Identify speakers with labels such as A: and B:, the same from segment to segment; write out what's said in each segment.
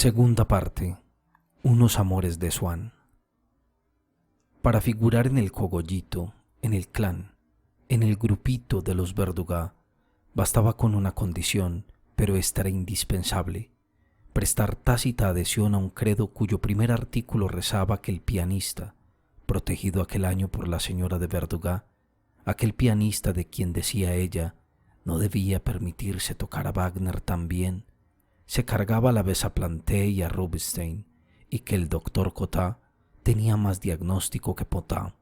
A: Segunda parte. Unos amores de Swann. Para figurar en el cogollito, en el clan, en el grupito de los Verduga, bastaba con una condición, pero esta era indispensable: prestar tácita adhesión a un credo cuyo primer artículo rezaba que el pianista, protegido aquel año por la señora de Verduga, aquel pianista de quien decía ella no debía permitirse tocar a Wagner tan bien, se cargaba a la vez a Planté y a Rubinstein, y que el doctor Cotta tenía más diagnóstico que Potin.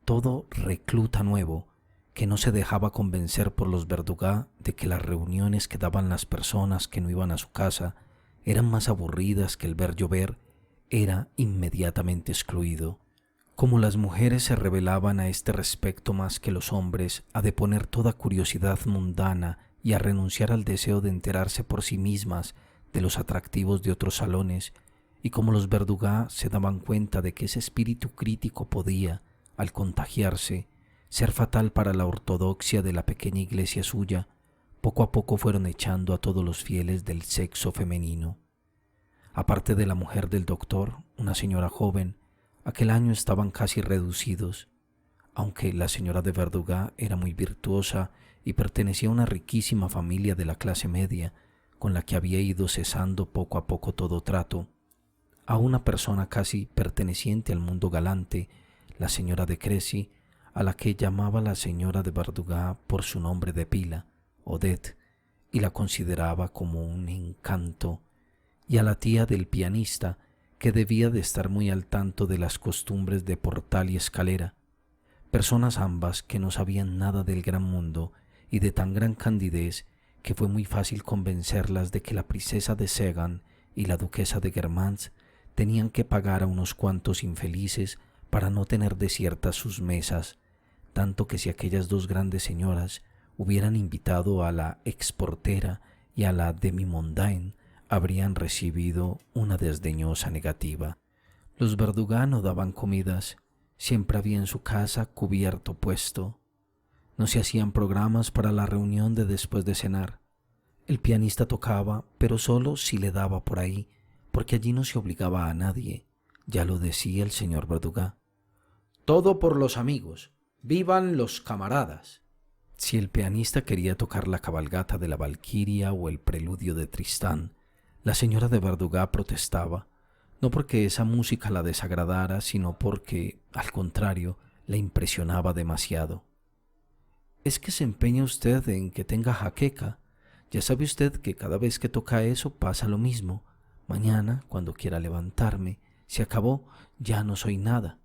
A: Todo recluta nuevo, que no se dejaba convencer por los Verduga de que las reuniones que daban las personas que no iban a su casa eran más aburridas que el ver llover, era inmediatamente excluido. Como las mujeres se rebelaban a este respecto más que los hombres a deponer toda curiosidad mundana y a renunciar al deseo de enterarse por sí mismas de los atractivos de otros salones, y como los Verduga se daban cuenta de que ese espíritu crítico podía, al contagiarse, ser fatal para la ortodoxia de la pequeña iglesia suya, poco a poco fueron echando a todos los fieles del sexo femenino. Aparte de la mujer del doctor, una señora joven, aquel año estaban casi reducidos. Aunque la señora de Verduga era muy virtuosa y pertenecía a una riquísima familia de la clase media, con la que había ido cesando poco a poco todo trato, a una persona casi perteneciente al mundo galante, la señora de Crécy, a la que llamaba la señora de Verduga por su nombre de pila, Odette, y la consideraba como un encanto, y a la tía del pianista, que debía de estar muy al tanto de las costumbres de portal y escalera, personas ambas que no sabían nada del gran mundo y de tan gran candidez que fue muy fácil convencerlas de que la princesa de Segan y la duquesa de Guermantes tenían que pagar a unos cuantos infelices para no tener desiertas sus mesas, tanto que si aquellas dos grandes señoras hubieran invitado a la exportera y a la demi-mondaine, habrían recibido una desdeñosa negativa. Los Verduga no daban comidas, siempre había en su casa cubierto puesto. No se hacían programas para la reunión de después de cenar. El pianista tocaba, pero solo si le daba por ahí, porque allí no se obligaba a nadie. Ya lo decía el señor Verduga: todo por los amigos, vivan los camaradas. Si el pianista quería tocar la cabalgata de la Valquiria o el preludio de Tristán, la señora de Verduga protestaba, no porque esa música la desagradara, sino porque, al contrario, la impresionaba demasiado. «Es que se empeña usted en que tenga jaqueca. Ya sabe usted que cada vez que toca eso pasa lo mismo. Mañana, cuando quiera levantarme, se acabó, ya no soy nada».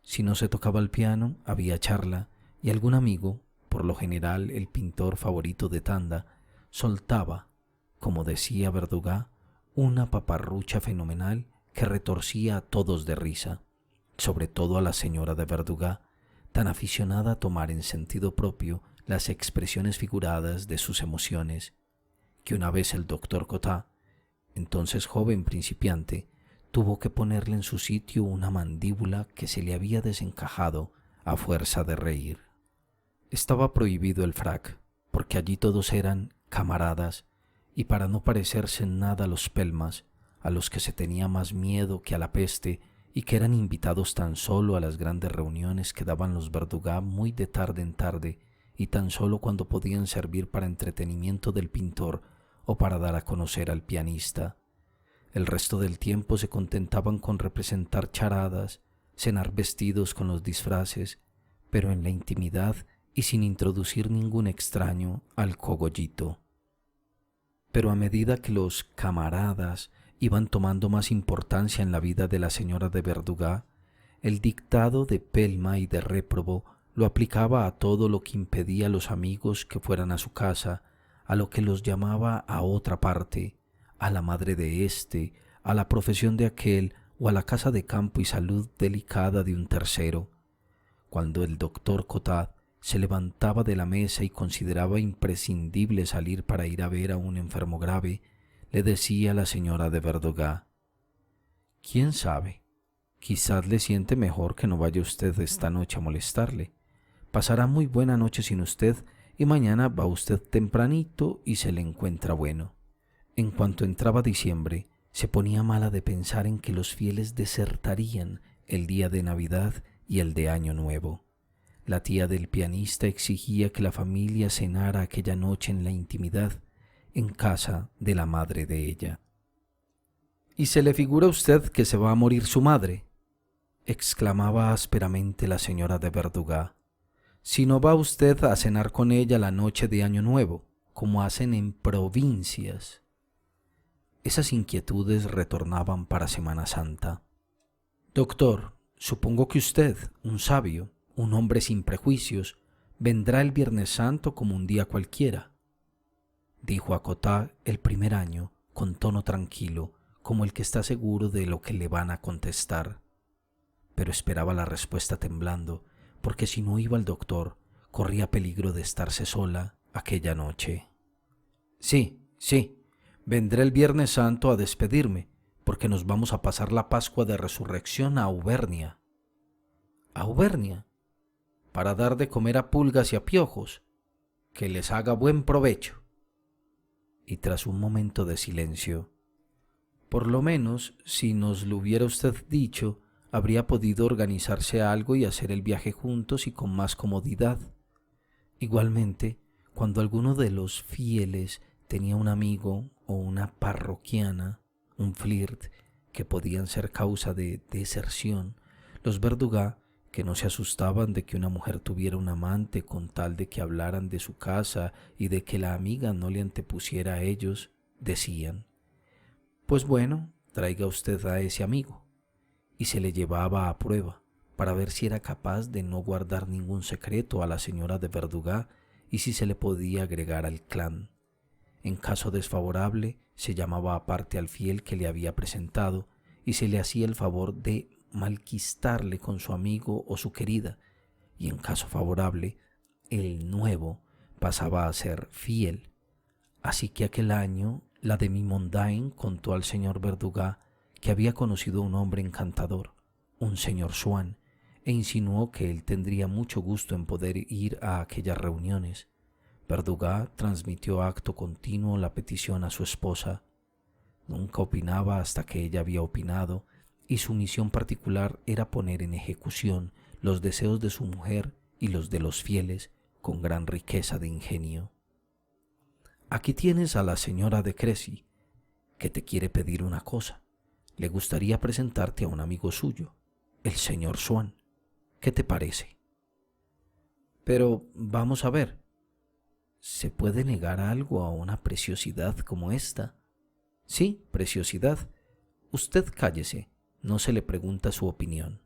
A: Si no se tocaba el piano, había charla, y algún amigo, por lo general el pintor favorito de Tanda, soltaba, como decía Verduga, una paparrucha fenomenal que retorcía a todos de risa, sobre todo a la señora de Verduga, tan aficionada a tomar en sentido propio las expresiones figuradas de sus emociones, que una vez el doctor Cotta, entonces joven principiante, tuvo que ponerle en su sitio una mandíbula que se le había desencajado a fuerza de reír. Estaba prohibido el frac, porque allí todos eran camaradas, y para no parecerse en nada a los pelmas, a los que se tenía más miedo que a la peste y que eran invitados tan solo a las grandes reuniones que daban los Verduga muy de tarde en tarde y tan solo cuando podían servir para entretenimiento del pintor o para dar a conocer al pianista. El resto del tiempo se contentaban con representar charadas, cenar vestidos con los disfraces, pero en la intimidad y sin introducir ningún extraño al cogollito. Pero a medida que los camaradas iban tomando más importancia en la vida de la señora de Verduga, el dictado de Pelma y de Réprobo lo aplicaba a todo lo que impedía a los amigos que fueran a su casa, a lo que los llamaba a otra parte, a la madre de éste, a la profesión de aquel o a la casa de campo y salud delicada de un tercero. Cuando el doctor Cotta se levantaba de la mesa y consideraba imprescindible salir para ir a ver a un enfermo grave, le decía a la señora de Verduga: «¿Quién sabe? Quizás le siente mejor que no vaya usted esta noche a molestarle. Pasará muy buena noche sin usted y mañana va usted tempranito y se le encuentra bueno. En cuanto entraba diciembre, se ponía mala de pensar en que los fieles desertarían el día de Navidad y el de Año Nuevo. La tía del pianista exigía que la familia cenara aquella noche en la intimidad, en casa de la madre de ella. «¿Y se le figura a usted que se va a morir su madre?», exclamaba ásperamente la señora de Verduga. «Si no va usted a cenar con ella la noche de Año Nuevo, como hacen en provincias». Esas inquietudes retornaban para Semana Santa. «Doctor, supongo que usted, un sabio, un hombre sin prejuicios, vendrá el Viernes Santo como un día cualquiera», dijo a Cottard el primer año con tono tranquilo, como el que está seguro de lo que le van a contestar. Pero esperaba la respuesta temblando, porque si no iba el doctor, corría peligro de estarse sola aquella noche. «Sí, vendré el Viernes Santo a despedirme, porque nos vamos a pasar la Pascua de Resurrección a Auvernia». «¿A Auvernia? Para dar de comer a pulgas y a piojos. Que les haga buen provecho». Y tras un momento de silencio: «Por lo menos, si nos lo hubiera usted dicho, habría podido organizarse algo y hacer el viaje juntos y con más comodidad. Igualmente, cuando alguno de los fieles tenía un amigo o una parroquiana, un flirt, que podían ser causa de deserción, los Verduga, que no se asustaban de que una mujer tuviera un amante con tal de que hablaran de su casa y de que la amiga no le antepusiera a ellos, decían: «Pues bueno, traiga usted a ese amigo», y se le llevaba a prueba para ver si era capaz de no guardar ningún secreto a la señora de Verduga y si se le podía agregar al clan. En caso desfavorable, se llamaba aparte al fiel que le había presentado y se le hacía el favor de malquistarle con su amigo o su querida, y en caso favorable, el nuevo pasaba a ser fiel. Así que aquel año la demi-mondaine contó al señor Verduga que había conocido a un hombre encantador, un señor Swann, e insinuó que él tendría mucho gusto en poder ir a aquellas reuniones. Verduga transmitió acto continuo la petición a su esposa. Nunca opinaba hasta que ella había opinado, y su misión particular era poner en ejecución los deseos de su mujer y los de los fieles con gran riqueza de ingenio. «Aquí tienes a la señora de Crécy, que te quiere pedir una cosa. Le gustaría presentarte a un amigo suyo, el señor Swann. ¿Qué te parece?» «Pero vamos a ver, ¿se puede negar algo a una preciosidad como esta?» «Sí, preciosidad. Usted cállese, no se le pregunta su opinión».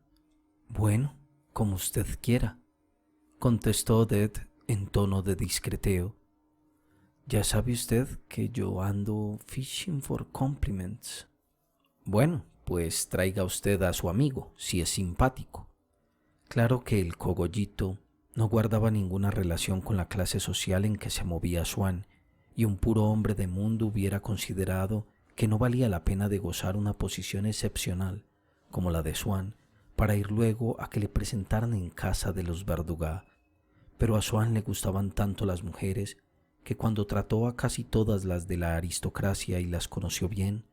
A: «Bueno, como usted quiera», contestó Odette en tono de discreteo. «Ya sabe usted que yo ando fishing for compliments». «Bueno, pues traiga usted a su amigo, si es simpático». Claro que el cogollito no guardaba ninguna relación con la clase social en que se movía Swann, y un puro hombre de mundo hubiera considerado que no valía la pena de gozar una posición excepcional como la de Swann para ir luego a que le presentaran en casa de los Verduga. Pero a Swann le gustaban tanto las mujeres que cuando trató a casi todas las de la aristocracia y las conoció bien,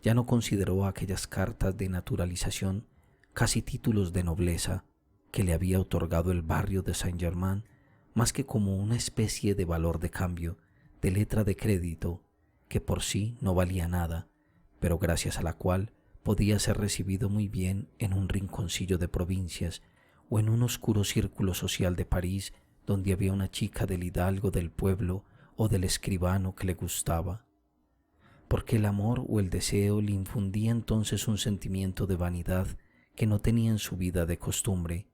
A: ya no consideró aquellas cartas de naturalización, casi títulos de nobleza, que le había otorgado el barrio de Saint-Germain, más que como una especie de valor de cambio, de letra de crédito, que por sí no valía nada, pero gracias a la cual podía ser recibido muy bien en un rinconcillo de provincias o en un oscuro círculo social de París donde había una chica del hidalgo del pueblo o del escribano que le gustaba. Porque el amor o el deseo le infundía entonces un sentimiento de vanidad que no tenía en su vida de costumbre,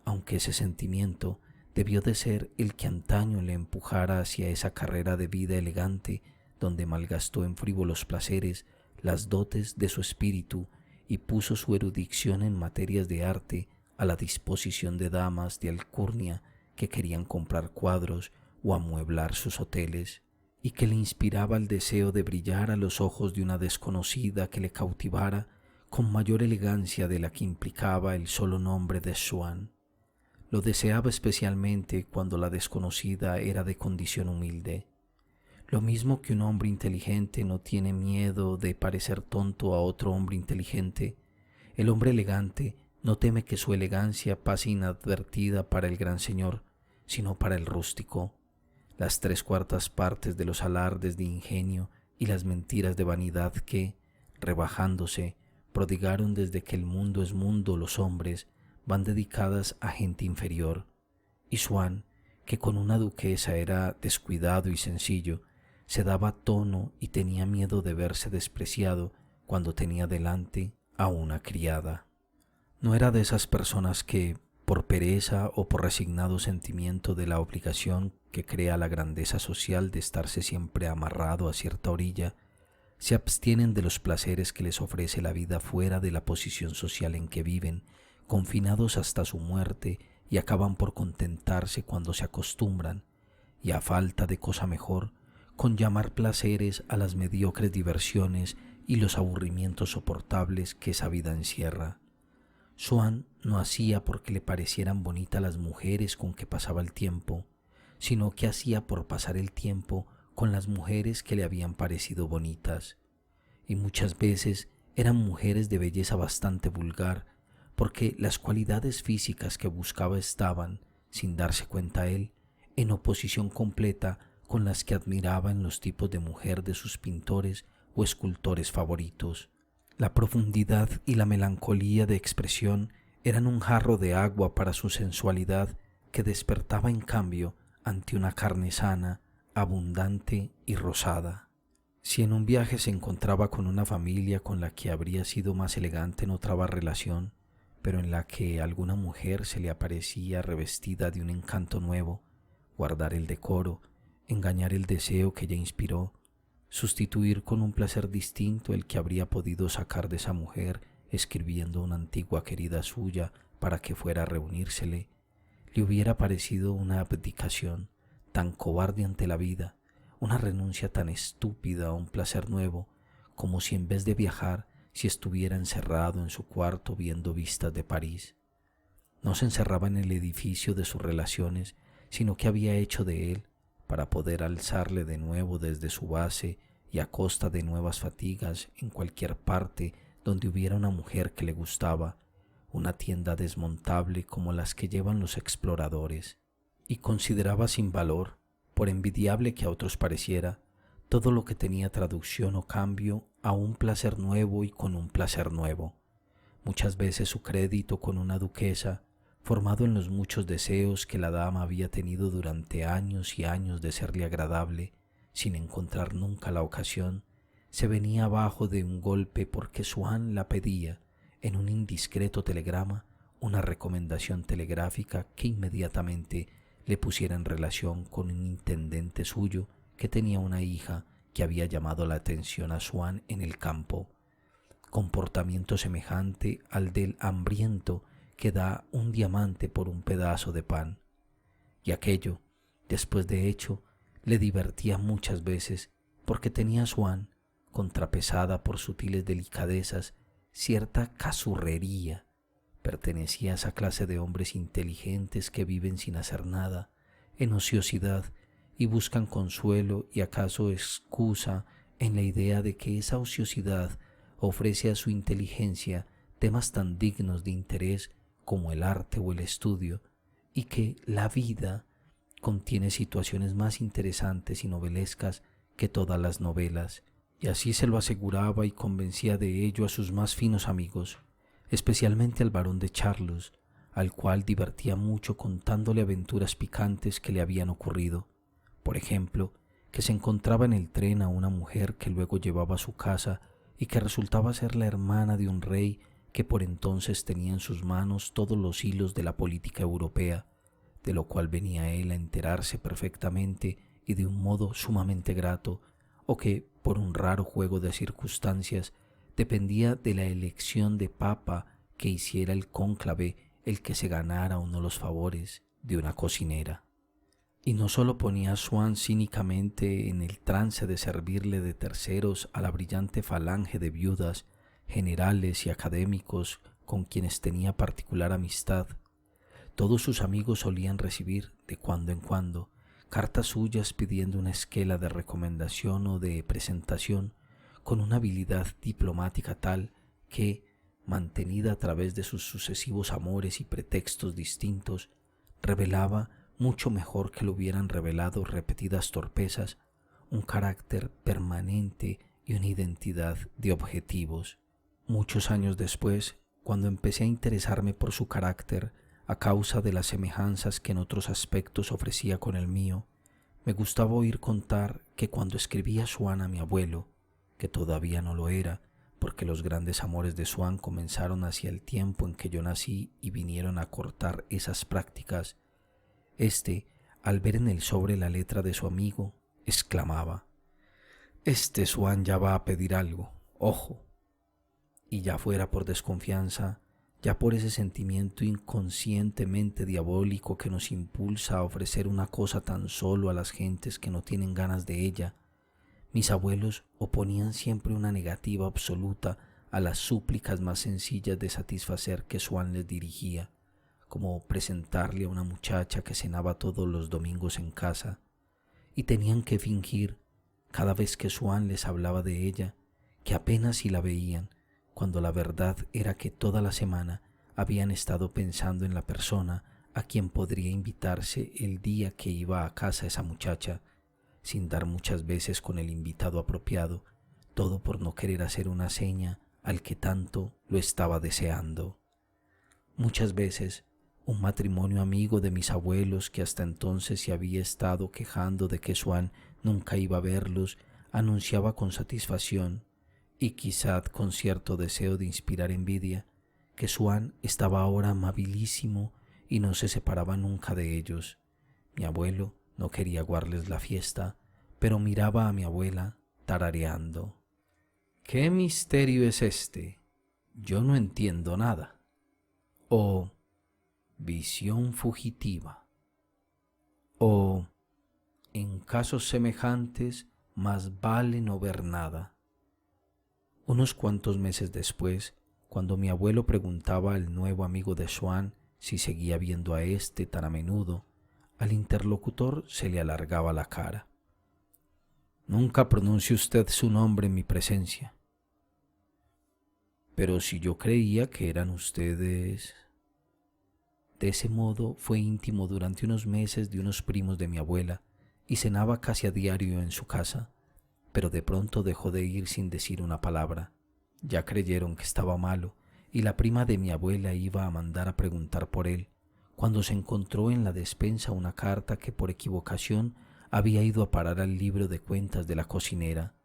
A: aunque ese sentimiento debió de ser el que antaño le empujara hacia esa carrera de vida elegante donde malgastó en frívolos placeres las dotes de su espíritu y puso su erudición en materias de arte a la disposición de damas de alcurnia que querían comprar cuadros o amueblar sus hoteles, y que le inspiraba el deseo de brillar a los ojos de una desconocida que le cautivara con mayor elegancia de la que implicaba el solo nombre de Swann. Lo deseaba especialmente cuando la desconocida era de condición humilde. Lo mismo que un hombre inteligente no tiene miedo de parecer tonto a otro hombre inteligente, el hombre elegante no teme que su elegancia pase inadvertida para el gran señor, sino para el rústico. Las 3/4 partes de los alardes de ingenio y las mentiras de vanidad que, rebajándose, prodigaron desde que el mundo es mundo los hombres, van dedicadas a gente inferior. Y Swann, que con una duquesa era descuidado y sencillo, se daba tono y tenía miedo de verse despreciado cuando tenía delante a una criada. No era de esas personas que, por pereza o por resignado sentimiento de la obligación que crea la grandeza social de estarse siempre amarrado a cierta orilla, se abstienen de los placeres que les ofrece la vida fuera de la posición social en que viven, confinados hasta su muerte, y acaban por contentarse cuando se acostumbran, y a falta de cosa mejor, con llamar placeres a las mediocres diversiones y los aburrimientos soportables que esa vida encierra. Swann no hacía porque le parecieran bonitas las mujeres con que pasaba el tiempo, sino que hacía por pasar el tiempo con las mujeres que le habían parecido bonitas, y muchas veces eran mujeres de belleza bastante vulgar, porque las cualidades físicas que buscaba estaban, sin darse cuenta él, en oposición completa con las que admiraba en los tipos de mujer de sus pintores o escultores favoritos. La profundidad y la melancolía de expresión eran un jarro de agua para su sensualidad, que despertaba en cambio ante una carne sana, abundante y rosada. Si en un viaje se encontraba con una familia con la que habría sido más elegante en otra relación, pero en la que alguna mujer se le aparecía revestida de un encanto nuevo, guardar el decoro, engañar el deseo que ella inspiró, sustituir con un placer distinto el que habría podido sacar de esa mujer escribiendo una antigua querida suya para que fuera a reunírsele, le hubiera parecido una abdicación tan cobarde ante la vida, una renuncia tan estúpida a un placer nuevo, como si en vez de viajar si estuviera encerrado en su cuarto viendo vistas de París. No se encerraba en el edificio de sus relaciones, sino que había hecho de él, para poder alzarle de nuevo desde su base y a costa de nuevas fatigas en cualquier parte donde hubiera una mujer que le gustaba, una tienda desmontable como las que llevan los exploradores, y consideraba sin valor, por envidiable que a otros pareciera, todo lo que tenía traducción o cambio a un placer nuevo y con un placer nuevo. Muchas veces su crédito con una duquesa, formado en los muchos deseos que la dama había tenido durante años y años de serle agradable, sin encontrar nunca la ocasión, se venía abajo de un golpe porque Swann la pedía, en un indiscreto telegrama, una recomendación telegráfica que inmediatamente le pusiera en relación con un intendente suyo que tenía una hija que había llamado la atención a Swann en el campo, comportamiento semejante al del hambriento que da un diamante por un pedazo de pan. Y aquello, después de hecho, le divertía muchas veces porque tenía Swann, contrapesada por sutiles delicadezas, cierta cazurrería. Pertenecía a esa clase de hombres inteligentes que viven sin hacer nada, en ociosidad, y buscan consuelo y acaso excusa en la idea de que esa ociosidad ofrece a su inteligencia temas tan dignos de interés como el arte o el estudio, y que la vida contiene situaciones más interesantes y novelescas que todas las novelas, y así se lo aseguraba y convencía de ello a sus más finos amigos, especialmente al barón de Charlus, al cual divertía mucho contándole aventuras picantes que le habían ocurrido. Por ejemplo, que se encontraba en el tren a una mujer que luego llevaba a su casa y que resultaba ser la hermana de un rey que por entonces tenía en sus manos todos los hilos de la política europea, de lo cual venía él a enterarse perfectamente y de un modo sumamente grato, o que, por un raro juego de circunstancias, dependía de la elección de papa que hiciera el cónclave el que se ganara o no los favores de una cocinera. Y no solo ponía a Swann cínicamente en el trance de servirle de terceros a la brillante falange de viudas, generales y académicos con quienes tenía particular amistad. Todos sus amigos solían recibir, de cuando en cuando, cartas suyas pidiendo una esquela de recomendación o de presentación con una habilidad diplomática tal que, mantenida a través de sus sucesivos amores y pretextos distintos, revelaba, mucho mejor que lo hubieran revelado repetidas torpezas, un carácter permanente y una identidad de objetivos. Muchos años después, cuando empecé a interesarme por su carácter a causa de las semejanzas que en otros aspectos ofrecía con el mío, me gustaba oír contar que cuando escribía Swann a mi abuelo, que todavía no lo era, porque los grandes amores de Swann comenzaron hacia el tiempo en que yo nací y vinieron a cortar esas prácticas, al ver en el sobre la letra de su amigo, exclamaba: «Este Swann ya va a pedir algo, ojo». Y ya fuera por desconfianza, ya por ese sentimiento inconscientemente diabólico que nos impulsa a ofrecer una cosa tan solo a las gentes que no tienen ganas de ella, mis abuelos oponían siempre una negativa absoluta a las súplicas más sencillas de satisfacer que Swann les dirigía, como presentarle a una muchacha que cenaba todos los domingos en casa, y tenían que fingir, cada vez que Swann les hablaba de ella, que apenas si la veían, cuando la verdad era que toda la semana habían estado pensando en la persona a quien podría invitarse el día que iba a casa esa muchacha, sin dar muchas veces con el invitado apropiado, todo por no querer hacer una seña al que tanto lo estaba deseando. Muchas veces, un matrimonio amigo de mis abuelos que hasta entonces se había estado quejando de que Swann nunca iba a verlos, anunciaba con satisfacción, y quizá con cierto deseo de inspirar envidia, que Swann estaba ahora amabilísimo y no se separaba nunca de ellos. Mi abuelo no quería aguarles la fiesta, pero miraba a mi abuela tarareando: «¿Qué misterio es este? Yo no entiendo nada». O «visión fugitiva». O «en casos semejantes más vale no ver nada». Unos cuantos meses después, cuando mi abuelo preguntaba al nuevo amigo de Swann si seguía viendo a éste tan a menudo, al interlocutor se le alargaba la cara. «Nunca pronuncie usted su nombre en mi presencia». «Pero si yo creía que eran ustedes...». De ese modo fue íntimo durante unos meses de unos primos de mi abuela y cenaba casi a diario en su casa, pero de pronto dejó de ir sin decir una palabra. Ya creyeron que estaba malo y la prima de mi abuela iba a mandar a preguntar por él, cuando se encontró en la despensa una carta que por equivocación había ido a parar al libro de cuentas de la cocinera.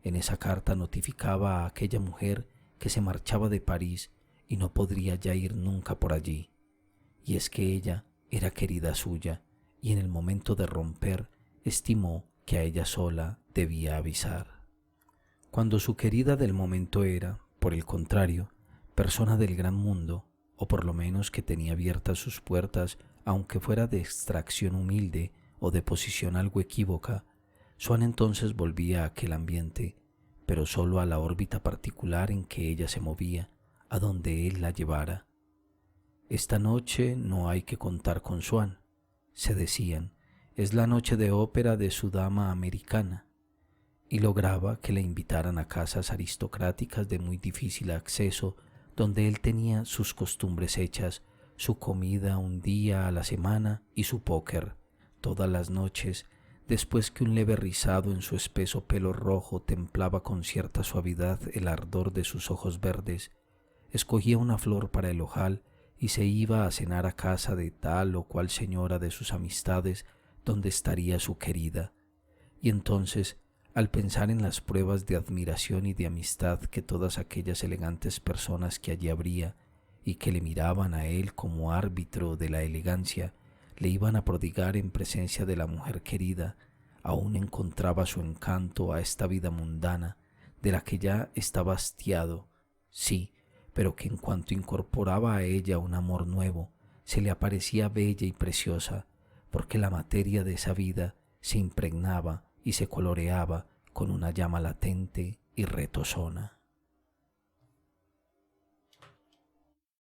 A: En esa carta notificaba a aquella mujer que se marchaba de París y no podría ya ir nunca por allí. Y es que ella era querida suya y en el momento de romper estimó que a ella sola debía avisar. Cuando su querida del momento era, por el contrario, persona del gran mundo, o por lo menos que tenía abiertas sus puertas, aunque fuera de extracción humilde o de posición algo equívoca, Swann entonces volvía a aquel ambiente, pero solo a la órbita particular en que ella se movía, a donde él la llevara. «Esta noche no hay que contar con Swann», se decían, «es la noche de ópera de su dama americana», y lograba que la invitaran a casas aristocráticas de muy difícil acceso, donde él tenía sus costumbres hechas, su comida un día a la semana y su póker todas las noches, después que un leve rizado en su espeso pelo rojo templaba con cierta suavidad el ardor de sus ojos verdes, escogía una flor para el ojal y se iba a cenar a casa de tal o cual señora de sus amistades donde estaría su querida. Y entonces, al pensar en las pruebas de admiración y de amistad que todas aquellas elegantes personas que allí habría y que le miraban a él como árbitro de la elegancia, le iban a prodigar en presencia de la mujer querida, aún encontraba su encanto a esta vida mundana, de la que ya estaba hastiado, sí, pero que en cuanto incorporaba a ella un amor nuevo, se le aparecía bella y preciosa, porque la materia de esa vida se impregnaba y se coloreaba con una llama latente y retozona.